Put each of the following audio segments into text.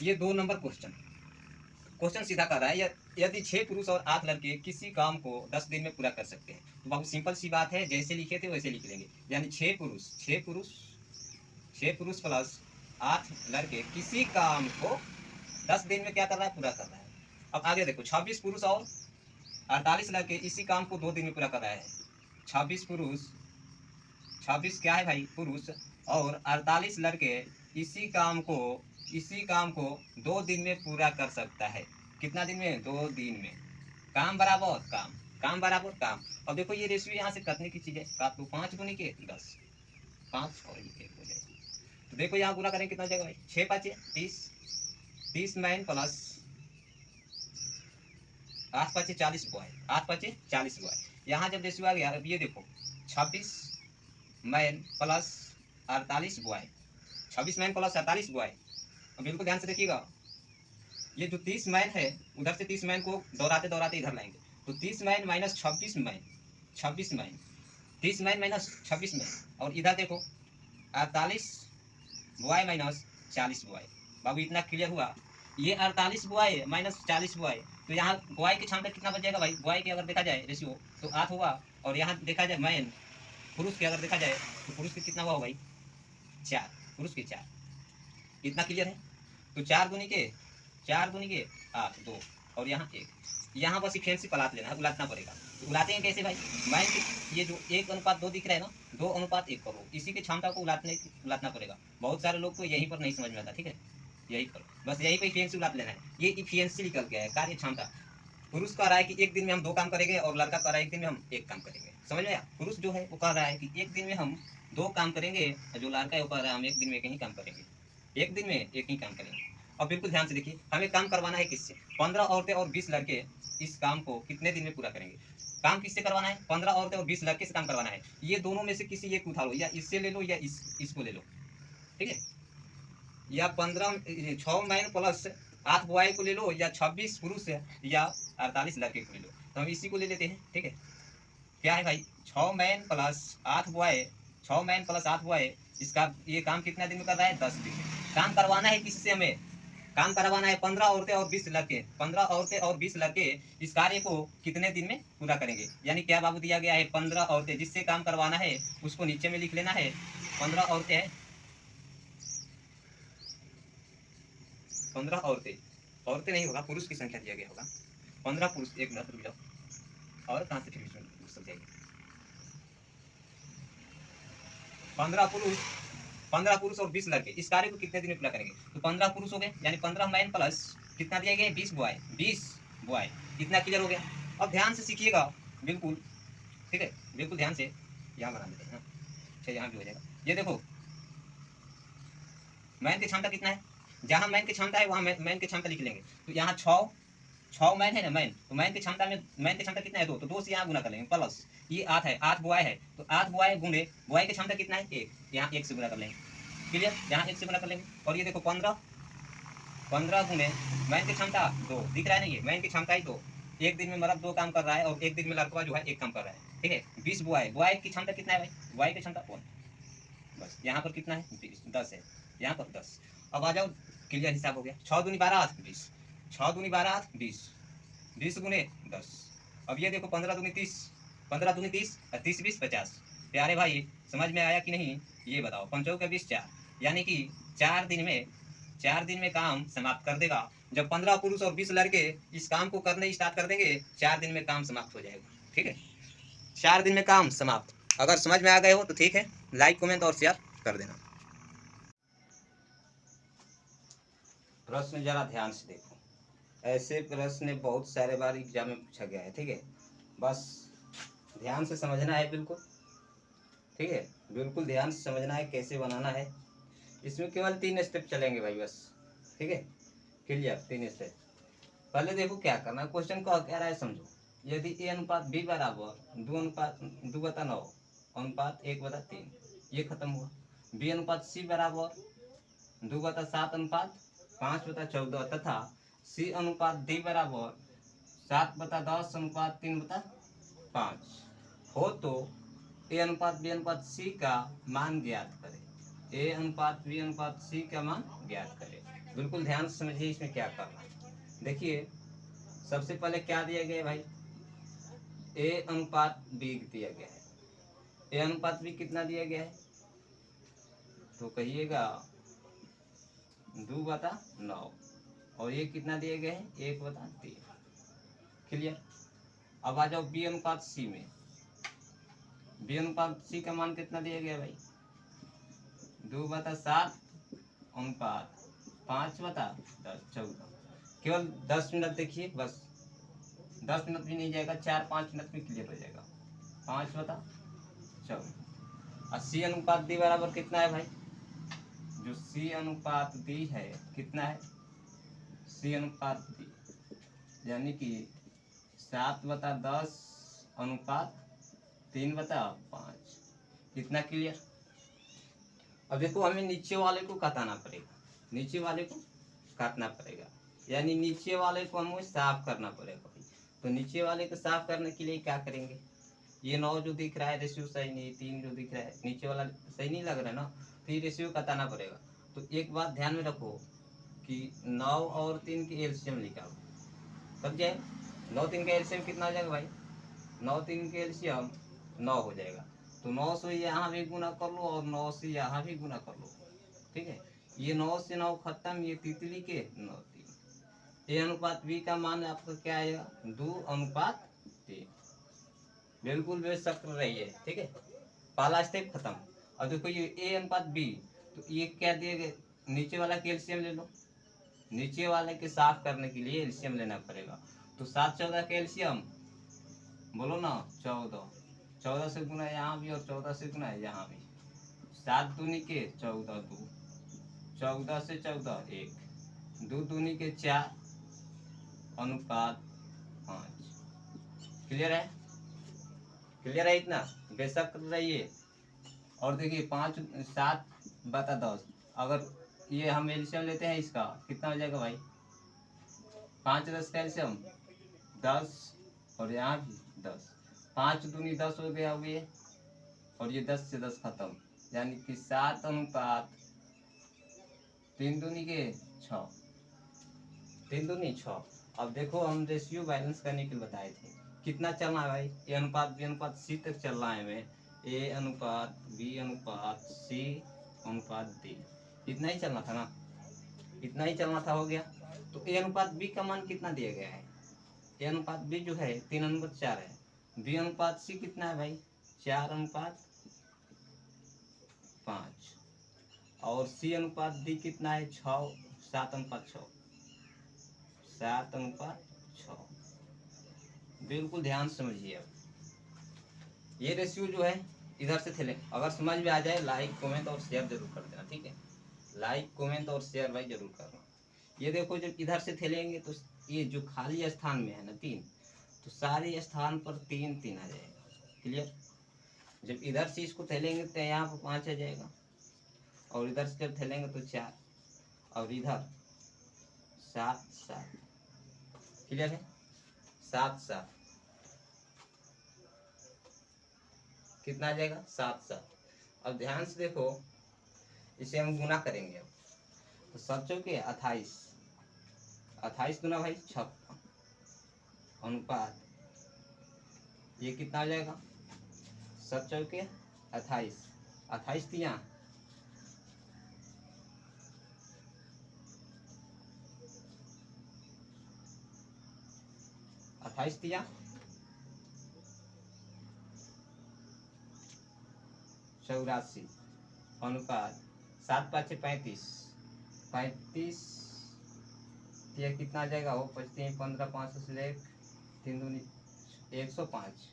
ये 2 number question सीधा कर रहा है, यदि 6 पुरुष और 8 लड़के किसी काम को 10 दिन में पूरा कर सकते हैं, तो बहुत सिंपल सी बात है, जैसे लिखे थे वैसे लिख लेंगे। यानी 6 पुरुष प्लस 8 लड़के किसी काम को 10 दिन में क्या कर रहा है, पूरा कर रहा है। अब आगे देखो, 26 पुरुष और 48 लड़के इसी काम को 2 दिन में पूरा कर रहा है। 26 क्या है भाई, पुरुष, और 48 लड़के इसी काम को 2 दिन में पूरा कर सकता है। कितना दिन में, 2 दिन में। काम बराबर काम बराबर काम। अब देखो ये रेशियो यहाँ से कटने की चीज है, काट लो, 5 गुनी के 10, 5 और 1 हो जाएगा। तो देखो यहाँ पूरा करें कितना जाएगा भाई, 6 5 30 मैन प्लस 8 5 40 बॉय, 8 5 40 बॉय। यहाँ जब रेशियो आ गया, अब ये देखो 26 man plus 48 boy, 26 man plus 48 boy. अब बिल्कुल ध्यान से देखिएगा, ये जो 30 मैन है, उधर से 30 मैन को दोहराते दोहराते इधर लाएंगे, तो 30 man minus 26 man, 30 man minus 26 man, और इधर देखो 48 बॉय माइनस 40 बॉय। बाबू इतना क्लियर हुआ? ये 48 बॉय माइनस 40 बॉय, तो यहाँ बॉय की क्षमता कितना बच जाएगा भाई, बॉय के अगर देखा जाए रेशियो तो 8 हुआ, और यहाँ देखा जाए मैन पुरुष के अगर देखा जाए तो पुरुष के कितना हुआ भाई, 4, पुरुष के 4। इतना क्लियर है? तो 4 दूनी के 8 2, और यहाँ 1। यहाँ बस इफिशिएंसी पलाट लेना है, उलाटना पड़ेगा। तो उलाते हैं कैसे भाई, मैन ये जो 1:2 दिख रहा है ना, 2:1 करो, इसी की क्षमता को उलाटना पड़ेगा। बहुत सारे लोग को यहीं पर नहीं समझ में आता, ठीक है, यही पर बस यही पे इफिशिएंसी उलाट लेना है। ये इफिशिएंसी निकल गया है, कार्य क्षमता। पुरुष कह रहा है कि एक दिन में हम 2 काम करेंगे, और लड़का कह रहा है एक दिन में हम 1 काम करेंगे। समझ में आया? पुरुष जो है वो कह रहा है कि एक दिन में हम 2 काम करेंगे, और जो लड़का है वो कह रहा है हम एक दिन में एक ही काम करेंगे, एक दिन में एक ही काम करेंगे। अब बिल्कुल ध्यान से देखिए, हमें काम करवाना है किससे, 15 औरतें और 20 लड़के इस काम को कितने दिन में पूरा करेंगे। काम किससे करवाना है, 15 औरतें और 20 लड़के से काम करवाना है। ये दोनों में से किसी एक उठा लो, या इससे ले लो या इसको ले लो, ठीक है। या 6 मैन प्लस 8 बॉय को ले लो, या 26 पुरुष या 48 लड़के को ले लो। तो हम इसी को ले लेते हैं, ठीक है। क्या है भाई, 6 man plus 8 boy, 6 man plus 8 boy, इसका ये काम कितना दिन में कर रहा है, 10 दिन में। काम करवाना है किससे हमें, काम करवाना है 15 औरतें और 20 लड़के। 15 औरतें और 20 लड़के इस कार्य को कितने दिन में पूरा करेंगे। यानी क्या बाबू दिया गया है, 15 औरतें, जिससे काम करवाना है उसको नीचे में लिख लेना है। 15 औरतें हैं, 15 औरतें नहीं होगा, पुरुष की संख्या दिया गया होगा। 15 पुरुष, एक मिनट रुक जाओ, और कहाँ से फिर सब जाएगी। 15 पुरुष और 20 लड़के इस कार्य को कितने दिन में पूरा करेंगे। तो 15 पुरुष हो गए, यानी 15 मैन प्लस कितना दिया गया, 20 बॉय। इतना क्लियर हो गया। अब ध्यान से सीखिएगा, बिल्कुल, ठीक है, बिल्कुल ध्यान से। यहाँ बना देते हैं, अच्छा यहाँ भी हो जाएगा। ये देखो मैन की क्षमता कितना है, जहाँ मैन की क्षमता है वहाँ मैन की क्षमता लिख लेंगे। तो यहाँ 6 मैन है ना, मैन, तो मैन की क्षमता कितना है, 2, तो 2 से यहाँ गुना कर लेंगे, प्लस ये 8 है, 8 बॉय है, तो 8 बॉय गुणे बॉय की क्षमता कितना है, 1, यहाँ 1 से गुना कर लेंगे। क्लियर, यहाँ 1 से गुना कर लेंगे। और ये देखो 15 गुणे मैन की क्षमता 2, दिख रहा है ना, ये मैन की क्षमता ही 2, एक दिन में मतलब 2 काम कर रहा है, और एक दिन में लड़का जो है 1 काम कर रहा है, ठीक है। 20 बॉय की क्षमता कितना है भाई, बॉय की क्षमता 1, बस यहाँ पर कितना है, 10 है, यहाँ पर 10। अब आ जाओ, क्लियर, हिसाब हो गया। 6 दूनी 12 8 20, 6 दूनी 12 8 20, 20 गुने 10। अब ये देखो 15 दूनी 30, 15 दूनी 30, 30 20 50। प्यारे भाई समझ में आया कि नहीं, ये बताओ, 5 के 20 4, यानी कि 4 दिन में काम समाप्त कर देगा। जब 15 पुरुष और 20 लड़के इस काम को करने स्टार्ट कर देंगे, 4 दिन में काम समाप्त हो जाएगा, ठीक है, 4 दिन में काम समाप्त। अगर समझ में आ गए हो तो ठीक है, लाइक कमेंट और शेयर कर देना। प्रश्न जरा ध्यान से देखो, ऐसे प्रश्न बहुत सारे बार एग्जाम में पूछा गया है, ठीक है, बस ध्यान से समझना है, बिल्कुल, ठीक है, बिल्कुल ध्यान से समझना है कैसे बनाना है। इसमें केवल 3 स्टेप चलेंगे भाई, बस, ठीक है, क्लियर, 3 स्टेप। पहले देखो क्या करना, क्वेश्चन को कह रहा है समझो। यदि a अनुपात b बराबर 2:9 अनुपात 1/3, ये खत्म हुआ। b अनुपात c बराबर 2/7 अनुपात 5/14, तथा c अनुपात d बराबर 7/10 अनुपात 3/5 हो, तो a अनुपात b अनुपात c का मान ज्ञात करें। a अनुपात b अनुपात c का मान ज्ञात करें। बिल्कुल ध्यान से समझिए इसमें क्या करना है। देखिए सबसे पहले क्या दिया गया है भाई, ए अनुपात बी दिया गया है। ए अनुपात बी कितना दिया गया है, तो कहिएगा 2/9, और ये कितना दिया गया है 1/3। क्लियर। अब आ जाओ बी अनुपात सी में। बी अनुपात सी का मान कितना दिया गया है भाई, 2/7 अनुपात 5/10, 14। केवल 10 मिनट देखिए बस, 10 मिनट भी नहीं जाएगा, 4-5 मिनट में क्लियर हो जाएगा। 5/14। और सी अनुपात डी बराबर कितना है भाई, जो सी अनुपात डी है कितना है, सी अनुपात डी यानी कि 7/10 अनुपात 3/5। कितना क्लियर। अब देखो हमें नीचे वाले को काटना पड़ेगा, नीचे वाले को काटना पड़ेगा, यानी नीचे वाले को हमें साफ करना पड़ेगा। तो नीचे वाले को साफ करने के लिए क्या करेंगे, ये 9 जो दिख रहा है रेशियो सही नहीं, 3 जो दिख रहा है नीचे वाला सही नहीं लग रहा है ना, तो ये रेशियो काटना पड़ेगा। तो एक बात ध्यान में रखो कि 9 और 3 की एलसीएम निकालो, तब जाए 9-3 का एलसीएम कितना हो जाएगा भाई, 9-3 के एलसीएम 9 हो जाएगा। तो 9 से यहाँ भी गुना कर लो और 9 से यहाँ भी गुना कर लो, ठीक है। ये 9 से 9 खत्म, ये तितली के 9-3। ए अनुपात बी का मान आपका क्या आएगा, 2/3। बिल्कुल बेशक रहिए, ठीक है। पहला स्टेप खत्म। अब देखो ये ए अनुपात बी, तो ये क्या दिए गए, नीचे वाला के एलसीएम ले लो। नीचे वाले के साफ करने के लिए एलसीएम लेना पड़ेगा। तो 7-14 के एलसीएम बोलो ना, 14। 14 से गुना यहाँ भी और 14 से गुना यहाँ भी। 7 दूनी के 14, 2। 14 से 14 1, 2 दूनी के 4 अनुपात 5। क्लियर है, क्लियर है इतना, बेशक रहिए। और देखिए 7/10, अगर ये हम एल्शियम लेते हैं इसका कितना हो जाएगा भाई, 5-10 का एल्शियम 10, और यहाँ भी 10। 5 दूनी 10 हो गया हुए, और ये 10 से 10 खत्म, यानी कि 7 अनुपात 3 दूनी के 6, 3 दूनी 6। अब देखो हम रेशियो बैलेंस करने के लिए बताए थे, कितना चलना है भाई, ए अनुपात बी अनुपात सी तक चलना है हमें। ए अनुपात बी अनुपात सी अनुपात डी, इतना ही चलना था ना, इतना ही चलना था, हो गया। तो ए अनुपात बी का मान कितना दिया गया है, ए अनुपात बी जो है 3/4 है। बी अनुपात सी कितना है भाई, 4/5। और सी अनुपात डी कितना है 6, 7/6, 7/6। बिल्कुल ध्यान समझिए। अब ये रेशियो जो है इधर से थैले, अगर समझ में आ जाए लाइक कमेंट और शेयर जरूर कर देना, ठीक है। लाइक कमेंट और शेयर भाई जरूर करना। ये देखो जब इधर से थैलेंगे तो ये जो खाली स्थान में है ना 3, तो सारे स्थान पर 3-3 आ जाएगा। क्लियर। जब इधर से इसको थैलेंगे तो यहाँ पर 5 आ जाएगा, और इधर से जब थैलेंगे तो 4, और इधर 7-7। क्लियर है, 7-7 कितना आ जाएगा, 7-7। अब ध्यान से देखो, इसे हम गुना करेंगे। अब तो 7-चौके 28, 28 गुना भाई 56 अनुपात, ये कितना हो जाएगा, 7-चौके 28, 28 तिया 28 तिया 84 अनुपात 7-5 35, 35 ये कितना आ जाएगा, वो 25 15 5 से ले 3 दूनी 105,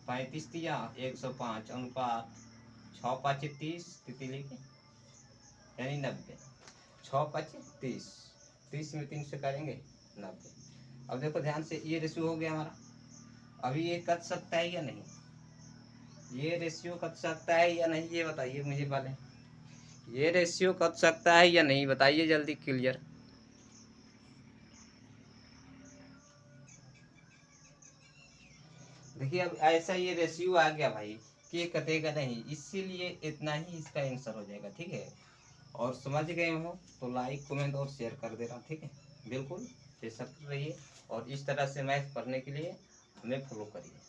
35 तिया 105 अनुपात 6-5 30, तितली के यानी 90, 6-5 30, 30 में 3 से करेंगे 90। अब देखो ध्यान से, ये रेशियो हो गया हमारा। अभी ये कट सकता है या नहीं, ये रेशियो कट सकता है या नहीं, ये बताइए मुझे पहले। ये रेशियो कट सकता है या नहीं बताइए जल्दी, क्लियर। देखिए अब ऐसा ये रेशियो आ गया भाई कि ये कटेगा नहीं, इसीलिए इतना ही इसका आंसर हो जाएगा, ठीक है। और समझ गए हो तो लाइक कमेंट और शेयर कर देना, ठीक है। बिल्कुल बेशक रहिए और इस तरह से मैथ पढ़ने के लिए हमें फॉलो करिए।